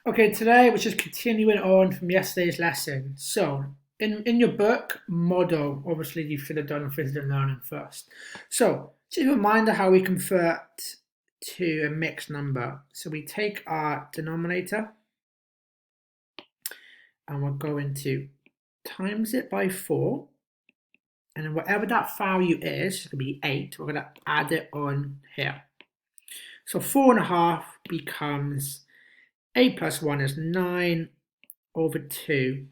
Okay, today we're just continuing on from yesterday's lesson. So, in your book, model, obviously you should have done physical learning first. So, just a reminder how we convert to a mixed number. So we take our denominator and we're going to times it by 4. And then whatever that value is, it's going to be 8, we're going to add it on here. So 4.5 becomes 8 plus 1 is 9 over 2.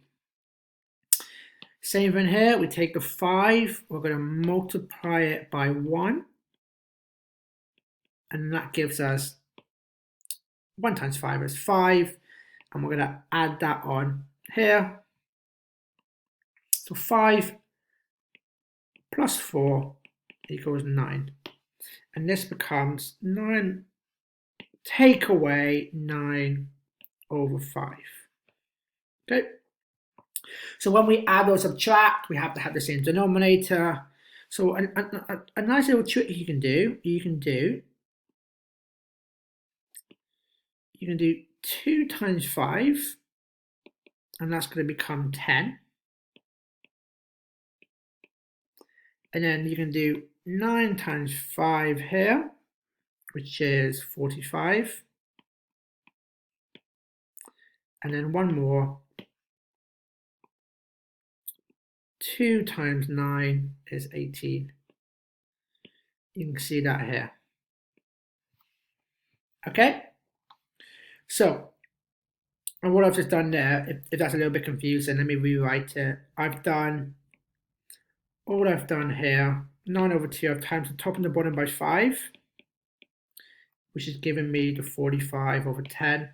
Same thing here, we take the 5, we're going to multiply it by 1. And that gives us 1 times 5 is 5. And we're going to add that on here. So 5 plus 4 equals 9. And this becomes 9 take away 9 over 5. Okay. So when we add or subtract, we have to have the same denominator. So a nice little trick you can do 2 times 5, and that's going to become 10. And then you can do 9 times 5 here, which is 45. And then one more. 2 times 9 is 18. You can see that here. Okay? So, and what I've just done there, if that's a little bit confusing, let me rewrite it. All I've done here, 9 over 2, I've times the top and the bottom by 5, which is giving me the 45 over 10.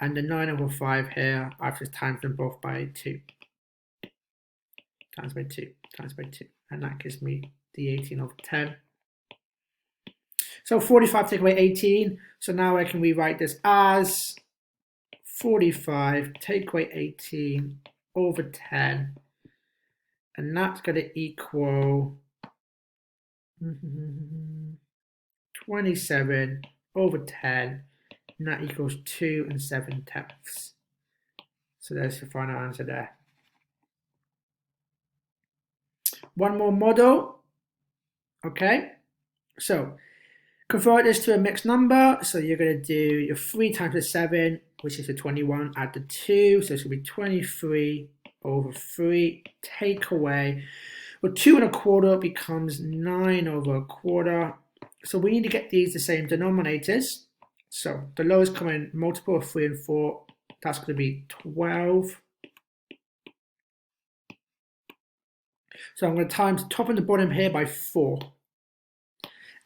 And the 9 over 5 here, I've just times them both by 2. Times by 2, times by 2. And that gives me the 18 over 10. So 45 take away 18. So now I can rewrite this as 45 take away 18 over 10. And that's going to equal 27 over 10. And that equals 2 7/10. So there's the final answer there. One more model. Okay, so convert this to a mixed number. So you're going to do your 3 times the 7, which is the 21, add the 2. So it's going to be 23 over 3. Take away, well, 2 1/4 becomes 9 over 1/4. So we need to get these the same denominators. So the lowest common multiple of 3 and 4, that's going to be 12. So I'm going to times the top and the bottom here by 4.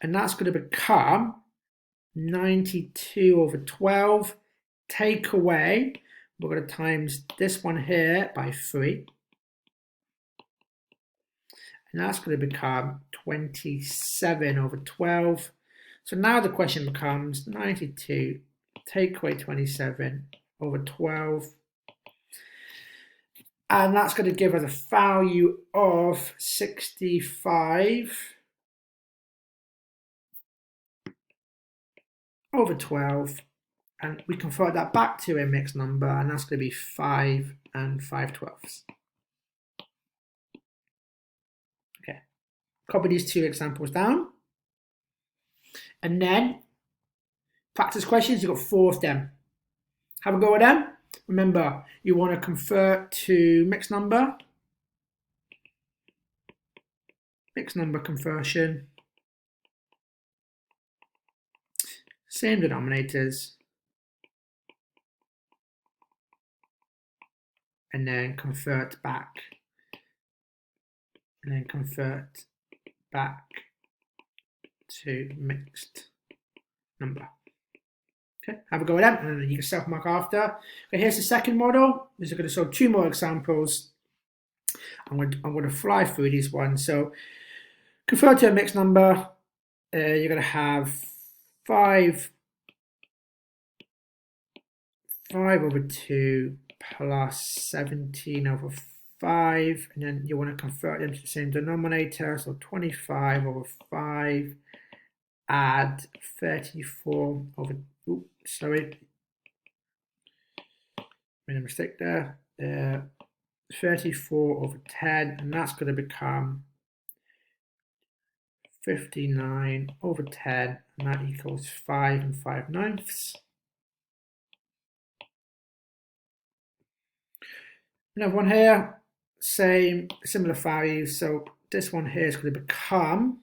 And that's going to become 92 over 12. Take away, we're going to times this one here by 3. And that's going to become 27 over 12. So now the question becomes 92 take away 27 over 12. And that's going to give us a value of 65 over 12. And we convert that back to a mixed number, and that's going to be 5 5/12. Okay, copy these 2 examples down. And then practice questions, you've got 4 of them. Have a go at them. Remember, you want to convert to mixed number conversion, same denominators, and then convert back, to mixed number. Okay, have a go at that, and then you can self-mark after. Okay, here's the second model. We're going to solve 2 more examples. I'm going to fly through these ones. So, convert to a mixed number. You're going to have 5 over 2 plus 17 over 5, and then you want to convert them to the same denominator. So 25 over 5. Add 34 over, made a mistake there. 34 over 10, and that's going to become 59 over 10, and that equals 5 and 5/9. Another one here, similar values. So this one here is going to become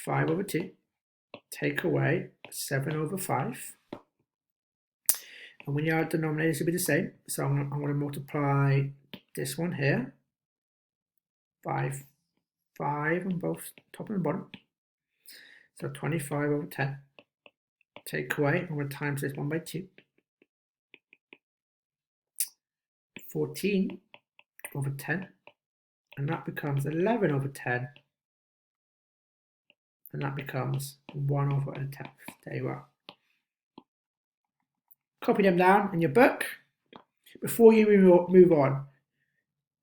5 over 2, take away 7 over 5. And when your denominators will be the same, so I'm going to multiply this one here, 5 on both top and bottom. So 25 over 10. Take away, I'm going to times this one by 2. 14 over 10. And that becomes 11 over 10. And that becomes 1 over a tenth. There you are. Copy them down in your book. Before you move on,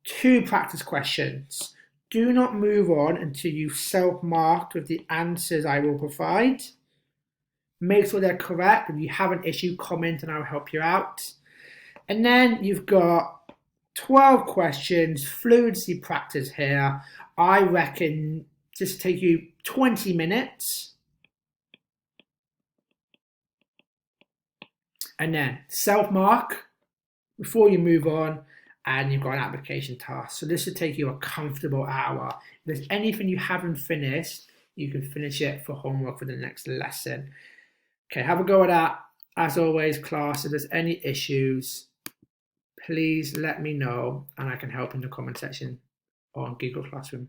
2 practice questions. Do not move on until you've self-marked with the answers I will provide. Make sure they're correct. If you have an issue, comment and I'll help you out. And then you've got 12 questions, fluency practice here. I reckon just take you 20 minutes. And then self-mark before you move on, and you've got an application task. So this should take you a comfortable hour. If there's anything you haven't finished, you can finish it for homework for the next lesson. Okay, have a go at that. As always, class, if there's any issues, please let me know and I can help in the comment section on Google Classroom.